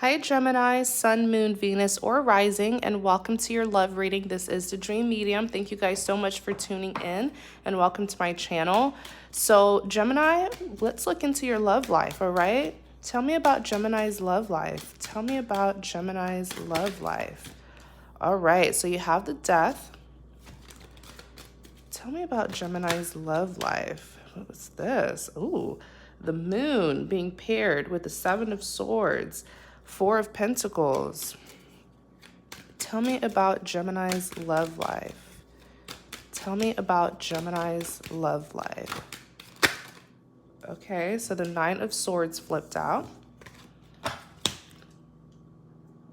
Hi, Gemini, Sun, Moon, Venus, or Rising, and welcome to your love reading. This is the Dream Medium. Thank you guys so much for tuning in, and welcome to my channel. So, Gemini, let's look into your love life, all right? Tell me about Gemini's love life. Tell me about Gemini's love life. All right, so you have the Death. Tell me about Gemini's love life. What's this? Ooh, the Moon being paired with the Seven of Swords. Four of Pentacles. Tell me about Gemini's love life. Tell me about Gemini's love life. Okay, so the Nine of Swords flipped out.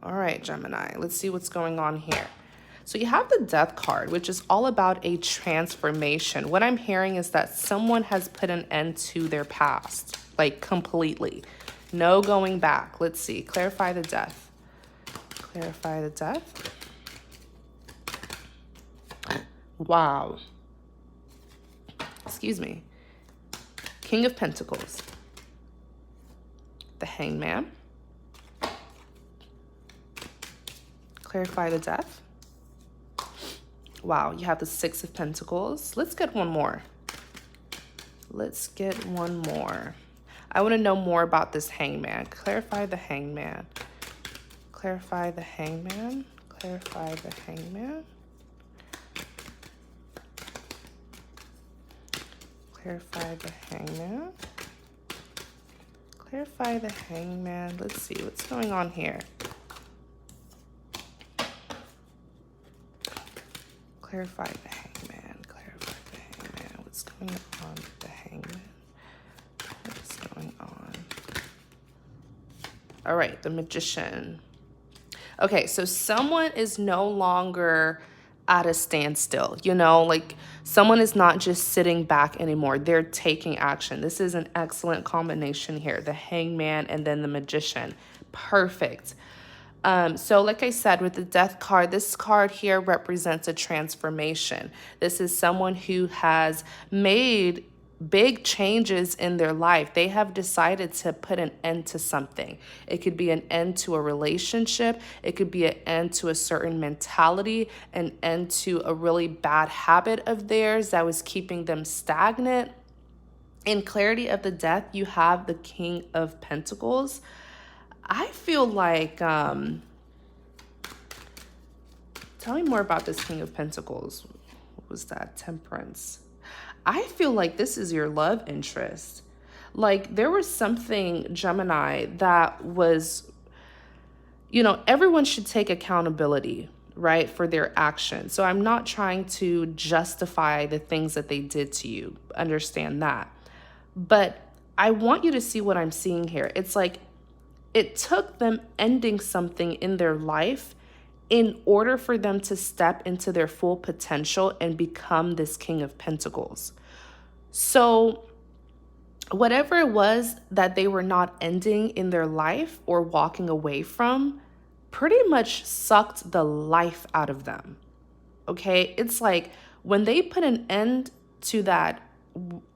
All right, Gemini, let's see what's going on here. So you have the Death card, which is all about a transformation. What I'm hearing is that someone has put an end to their past, like completely. No going back. Let's see. Clarify the Death. Clarify the Death. Wow. Excuse me. King of Pentacles. The Hangman. Clarify the Death. Wow, you have the Six of Pentacles. Let's get one more. Let's get one more. I want to know more about this Hangman. Clarify the Hangman. Clarify the Hangman. Clarify the Hangman. Clarify the Hangman. Clarify the Hangman. Let's see what's going on here. Clarify the Hangman. Clarify the Hangman. What's going on with the Hangman? What's going on? All right, the Magician. Okay, so someone is no longer at a standstill, you know, like someone is not just sitting back anymore. They're taking action. This is an excellent combination here. The Hangman and then the Magician. Perfect. So like I said, with the Death card, this card here represents a transformation. This is someone who has made big changes in their life. They have decided to put an end to something. It could be an end to a relationship. It could be an end to a certain mentality, an end to a really bad habit of theirs that was keeping them stagnant. In clarity of the Death, you have the King of Pentacles. I feel like, tell me more about this King of Pentacles. What was that? Temperance. I feel like this is your love interest. Like there was something, Gemini, that was, you know, everyone should take accountability, right, for their actions. So I'm not trying to justify the things that they did to you. Understand that. But I want you to see what I'm seeing here. It's like it took them ending something in their life in order for them to step into their full potential and become this King of Pentacles. So whatever it was that they were not ending in their life or walking away from pretty much sucked the life out of them. Okay? It's like when they put an end to that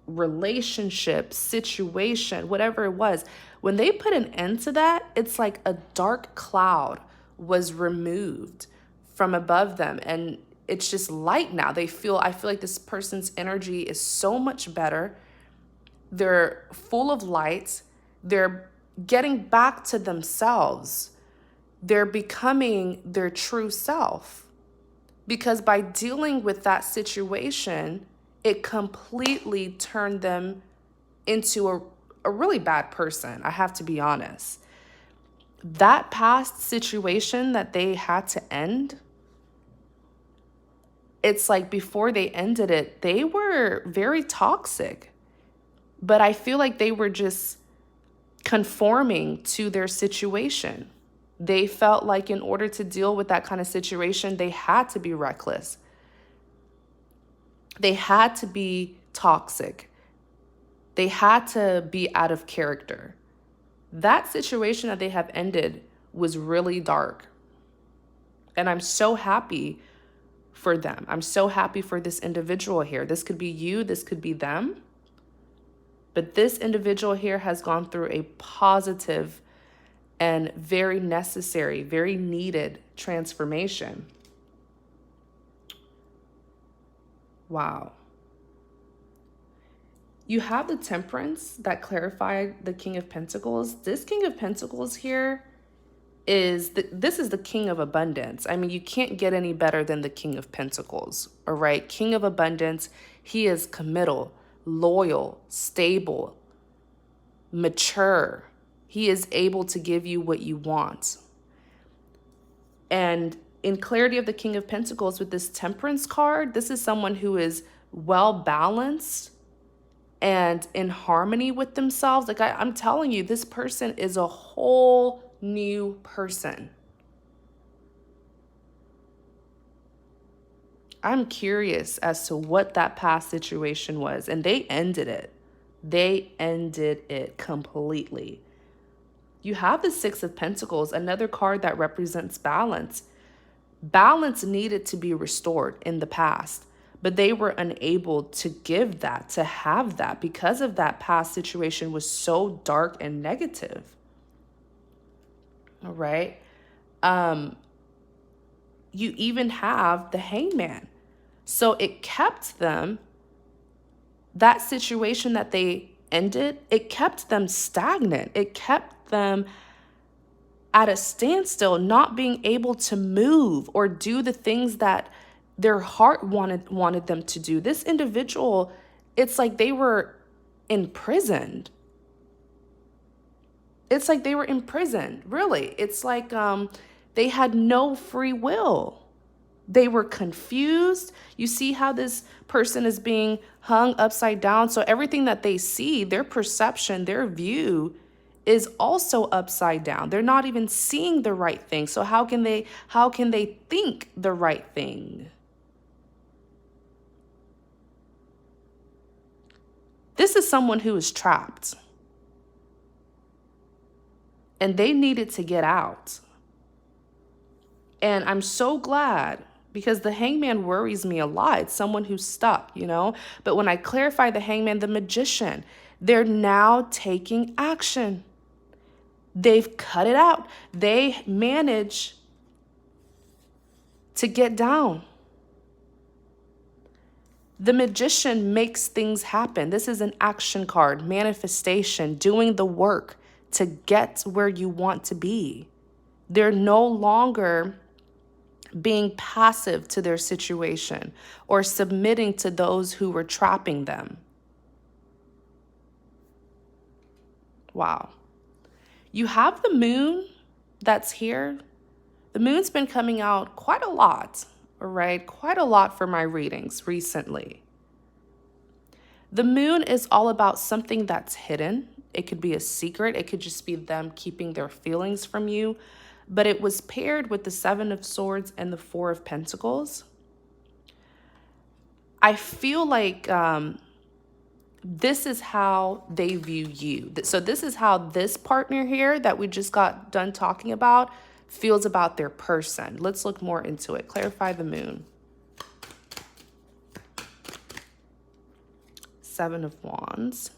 relationship, situation, whatever it was, when they put an end to that, it's like a dark cloud was removed from above them and it's just light now. I feel like this person's energy is so much better. They're full of light. They're getting back to themselves. They're becoming their true self. Because by dealing with that situation, it completely turned them into a really bad person. I have to be honest. That past situation that they had to end, it's like before they ended it, they were very toxic. But I feel like they were just conforming to their situation. They felt like in order to deal with that kind of situation, they had to be reckless. They had to be toxic. They had to be out of character. That situation that they have ended was really dark. And I'm so happy for them. I'm so happy for this individual here. This could be you, this could be them. But this individual here has gone through a positive and very necessary, very needed transformation. Wow. You have the Temperance that clarified the King of Pentacles. This King of Pentacles here this is the King of Abundance. I mean, you can't get any better than the King of Pentacles, all right? King of Abundance, he is committal, loyal, stable, mature. He is able to give you what you want. And in clarity of the King of Pentacles with this Temperance card, this is someone who is well balanced and in harmony with themselves. Like I'm telling you, this person is a whole new person. I'm curious as to what that past situation was, and they ended it. They ended it completely. You have the Six of Pentacles, another card that represents balance. Balance needed to be restored in the past, but they were unable to give that, to have that, because of that past situation was so dark and negative. All right. You even have the Hangman. So it kept them, that situation that they ended, it kept them stagnant. It kept them at a standstill, not being able to move or do the things that their heart wanted them to do. This individual, it's like they were imprisoned. It's like they were imprisoned, really. It's like they had no free will. They were confused. You see how this person is being hung upside down. So everything that they see, their perception, their view is also upside down. They're not even seeing the right thing. So how can they think the right thing? This is someone who is trapped. And they needed to get out. And I'm so glad, because the Hangman worries me a lot. It's someone who's stuck, you know? But when I clarify the Hangman, the Magician, they're now taking action. They've cut it out. They manage to get down. The Magician makes things happen. This is an action card, manifestation, doing the work to get where you want to be. They're no longer being passive to their situation or submitting to those who were trapping them. Wow. You have the Moon that's here. The Moon's been coming out quite a lot, all right? Quite a lot for my readings recently. The Moon is all about something that's hidden. It could be a secret. It could just be them keeping their feelings from you. But it was paired with the Seven of Swords and the Four of Pentacles. I feel like this is how they view you. So this is how this partner here that we just got done talking about feels about their person. Let's look more into it. Clarify the Moon. Seven of Wands.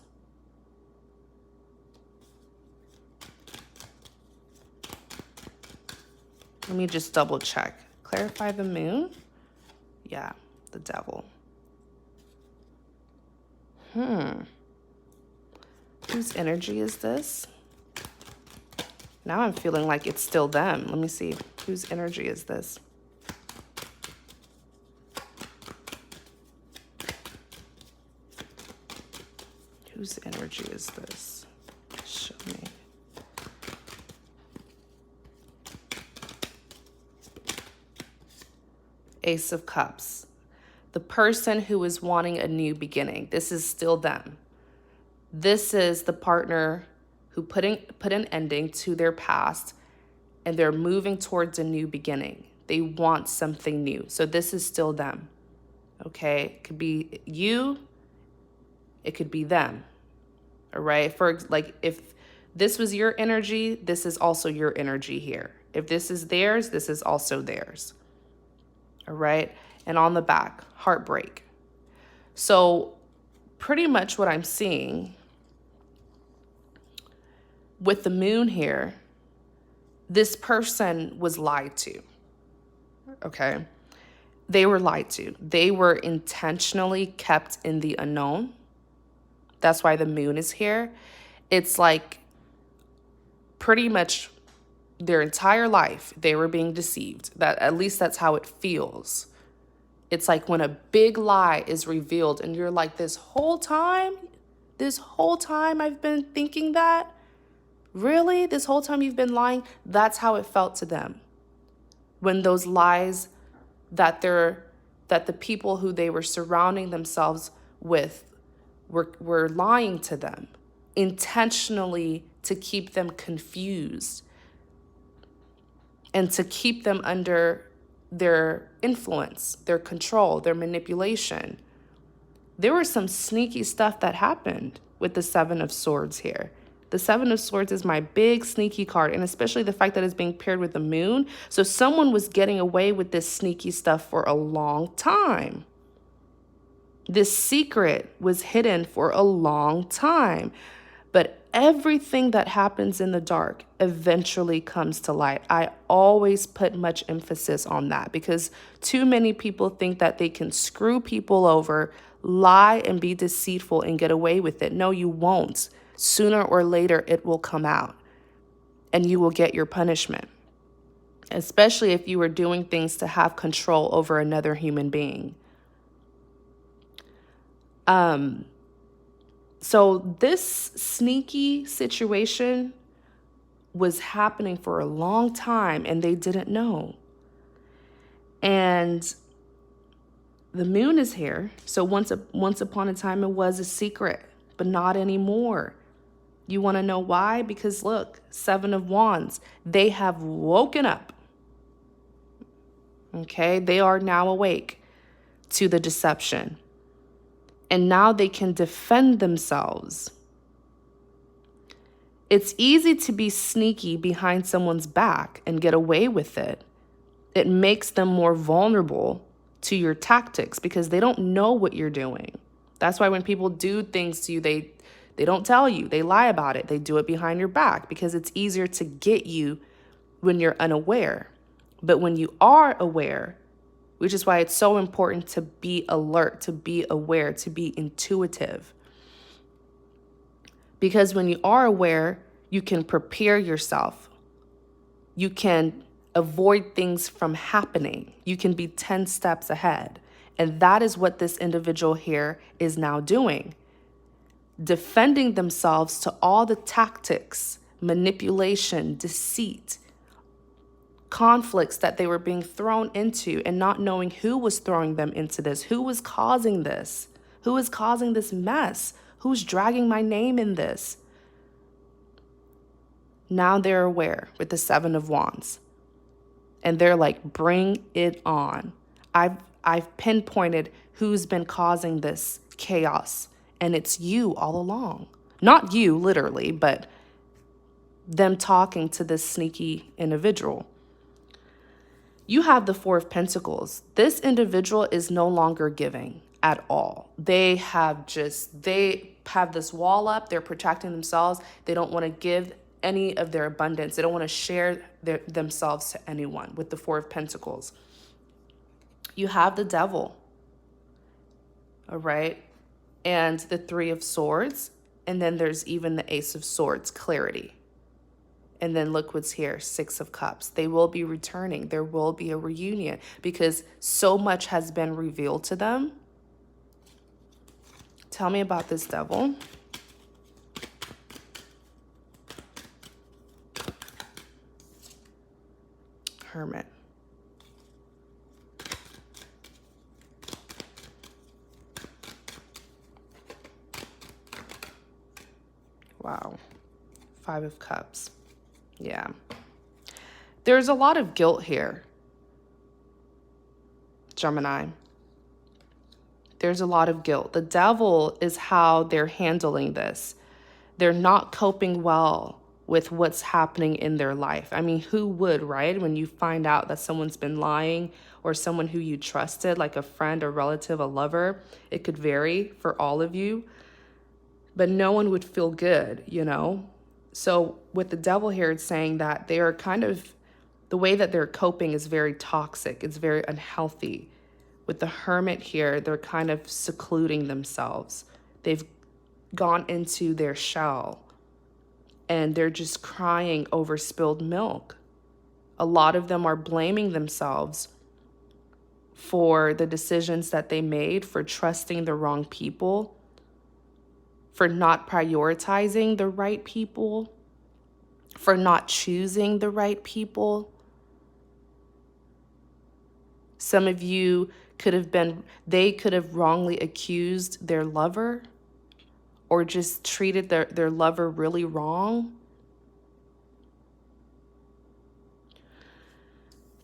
Let me just double check. Clarify the Moon. Yeah, the Devil. Whose energy is this? Now I'm feeling like it's still them. Let me see. Whose energy is this? Whose energy is this? Show me. Ace of Cups. The person who is wanting a new beginning. This is still them. This is the partner who put an ending to their past and they're moving towards a new beginning. They want something new. So this is still them. Okay? It could be you. It could be them. All right? For like, if this was your energy, this is also your energy here. If this is theirs, this is also theirs. All right? And on the back, heartbreak. So pretty much what I'm seeing with the Moon here, This person was lied to, okay? They were lied to. They were intentionally kept in the unknown. That's why the moon is here. It's like pretty much their entire life, they were being deceived. That at least that's how it feels. It's like when a big lie is revealed and you're like, this whole time I've been thinking that? Really? This whole time you've been lying? That's how it felt to them. When those lies that the people who they were surrounding themselves with were lying to them intentionally to keep them confused and to keep them under their influence, their control, their manipulation. There was some sneaky stuff that happened with the Seven of Swords here. The Seven of Swords is my big sneaky card, and especially the fact that it's being paired with the moon. So someone was getting away with this sneaky stuff for a long time. This secret was hidden for a long time. But everything that happens in the dark eventually comes to light. I always put much emphasis on that because too many people think that they can screw people over, lie and be deceitful and get away with it. No, you won't. Sooner or later, it will come out and you will get your punishment, especially if you are doing things to have control over another human being. So this sneaky situation was happening for a long time and they didn't know. And the moon is here. So once upon a time, it was a secret, but not anymore. You want to know why? Because look, Seven of Wands, they have woken up. Okay, they are now awake to the deception. And now they can defend themselves. It's easy to be sneaky behind someone's back and get away with it. It makes them more vulnerable to your tactics because they don't know what you're doing. That's why when people do things to you, they don't tell you. They lie about it. They do it behind your back because it's easier to get you when you're unaware. But when you are aware, which is why it's so important to be alert, to be aware, to be intuitive. Because when you are aware, you can prepare yourself. You can avoid things from happening. You can be 10 steps ahead. And that is what this individual here is now doing. Defending themselves to all the tactics, manipulation, deceit, conflicts that they were being thrown into and not knowing who was throwing them into this, who was causing this mess, who's dragging my name in this. Now they're aware with the Seven of Wands and they're like, bring it on. I've pinpointed who's been causing this chaos and it's you all along. Not you literally, but them talking to this sneaky individual. You have the Four of Pentacles. This individual is no longer giving at all. They have this wall up. They're protecting themselves. They don't want to give any of their abundance. They don't want to share themselves to anyone with the Four of Pentacles. You have the Devil, all right? And the Three of Swords. And then there's even the Ace of Swords, clarity. And then look what's here, Six of Cups. They will be returning. There will be a reunion because so much has been revealed to them. Tell me about this Devil. Hermit. Wow. Five of Cups. Yeah. There's a lot of guilt here, Gemini. There's a lot of guilt. The Devil is how they're handling this. They're not coping well with what's happening in their life. I mean, who would, right? When you find out that someone's been lying or someone who you trusted, like a friend, a relative, a lover, it could vary for all of you. But no one would feel good, you know? So with the devil here, it's saying that they are kind of, the way that they're coping is very toxic. It's very unhealthy. With the hermit here, they're kind of secluding themselves. They've gone into their shell and they're just crying over spilled milk. A lot of them are blaming themselves for the decisions that they made, for trusting the wrong people, for not prioritizing the right people, for not choosing the right people. Some of you they could have wrongly accused their lover or just treated their lover really wrong.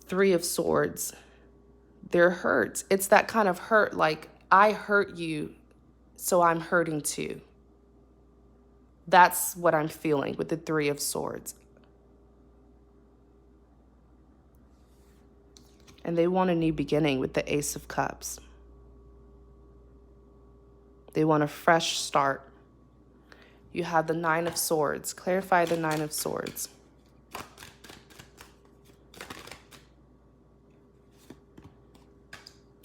3 of Swords. They're hurt. It's that kind of hurt, like, I hurt you, so I'm hurting too. That's what I'm feeling with the 3 of Swords. And they want a new beginning with the Ace of Cups. They want a fresh start. You have the 9 of Swords. Clarify the 9 of Swords.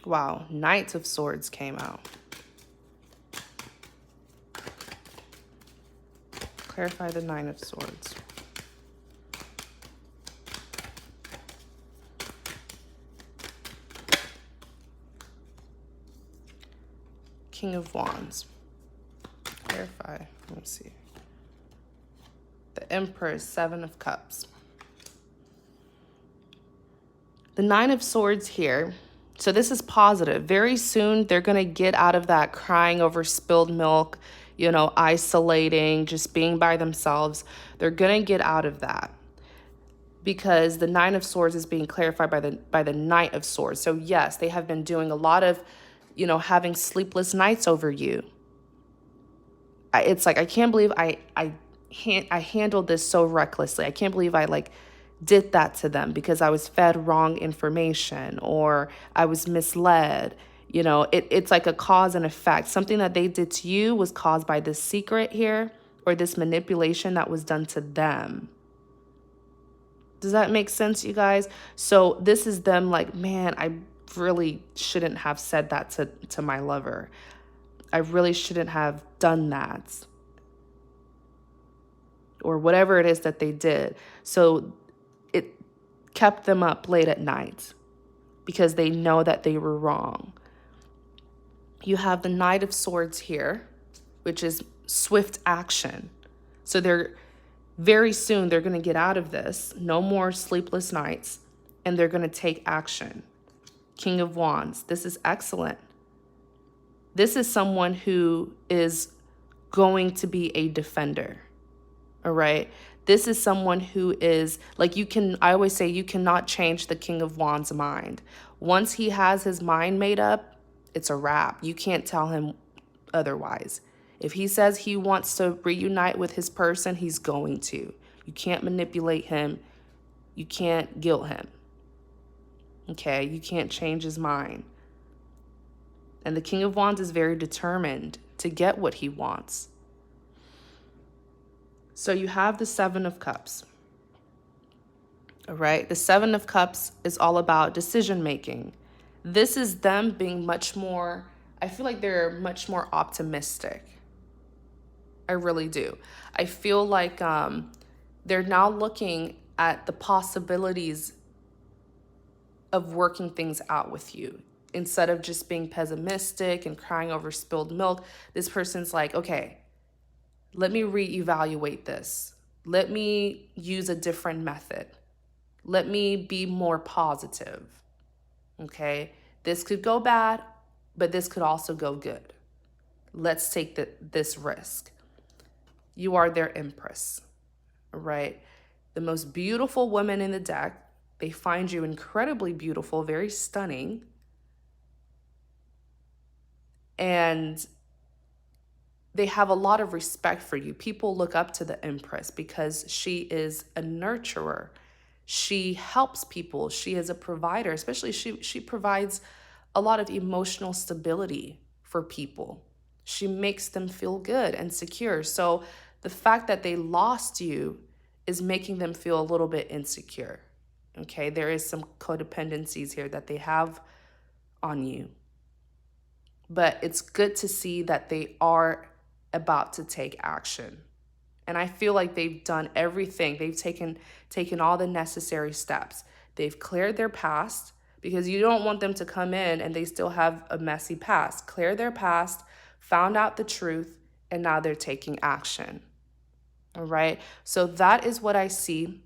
Wow, Knight of Swords came out. Clarify the 9 of Swords. King of Wands. Clarify. Let me see. The Empress, 7 of Cups. The 9 of Swords here. So this is positive. Very soon, they're going to get out of that crying over spilled milk, isolating, just being by themselves. They're going to get out of that because the 9 of Swords is being clarified by the Knight of Swords. So yes, they have been doing a lot of, having sleepless nights over you. It's like, I can't believe I handled this so recklessly. I can't believe I did that to them because I was fed wrong information or I was misled. It's like a cause and effect. Something that they did to you was caused by this secret here or this manipulation that was done to them. Does that make sense, you guys? So this is them like, man, I really shouldn't have said that to my lover. I really shouldn't have done that. Or whatever it is that they did. So it kept them up late at night because they know that they were wrong. You have the Knight of Swords here, which is swift action. So very soon they're going to get out of this. No more sleepless nights. And they're going to take action. King of Wands. This is excellent. This is someone who is going to be a defender. All right. This is someone who is I always say you cannot change the King of Wands' mind. Once he has his mind made up, it's a wrap. You can't tell him otherwise. If he says he wants to reunite with his person, he's going to. You can't manipulate him. You can't guilt him. Okay. You can't change his mind. And the King of Wands is very determined to get what he wants. So you have the 7 of Cups. All right. The 7 of Cups is all about decision making. This is them being much more, I feel like they're much more optimistic. I really do. I feel like they're now looking at the possibilities of working things out with you. Instead of just being pessimistic and crying over spilled milk, this person's like, okay, let me reevaluate this. Let me use a different method. Let me be more positive. Okay, this could go bad, but this could also go good. Let's take this risk. You are their Empress, right? The most beautiful woman in the deck. They find you incredibly beautiful, very stunning. And they have a lot of respect for you. People look up to the Empress because she is a nurturer. She helps people. She is a provider, especially she provides a lot of emotional stability for people. She makes them feel good and secure. So The fact that they lost you is making them feel a little bit insecure. Okay, there is some codependencies here that they have on you. But it's good to see that they are about to take action. And I feel like they've done everything. They've taken all the necessary steps. They've cleared their past, because you don't want them to come in and they still have a messy past. Clear their past, found out the truth, and now they're taking action. All right. So that is what I see.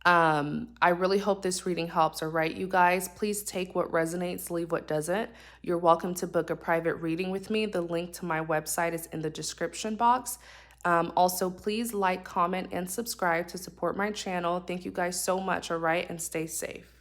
I really hope this reading helps. All right, you guys, please take what resonates, leave what doesn't. You're welcome to book a private reading with me. The link to my website is in the description box. Also, please like, comment, and subscribe to support my channel. Thank you guys so much. All right, and stay safe.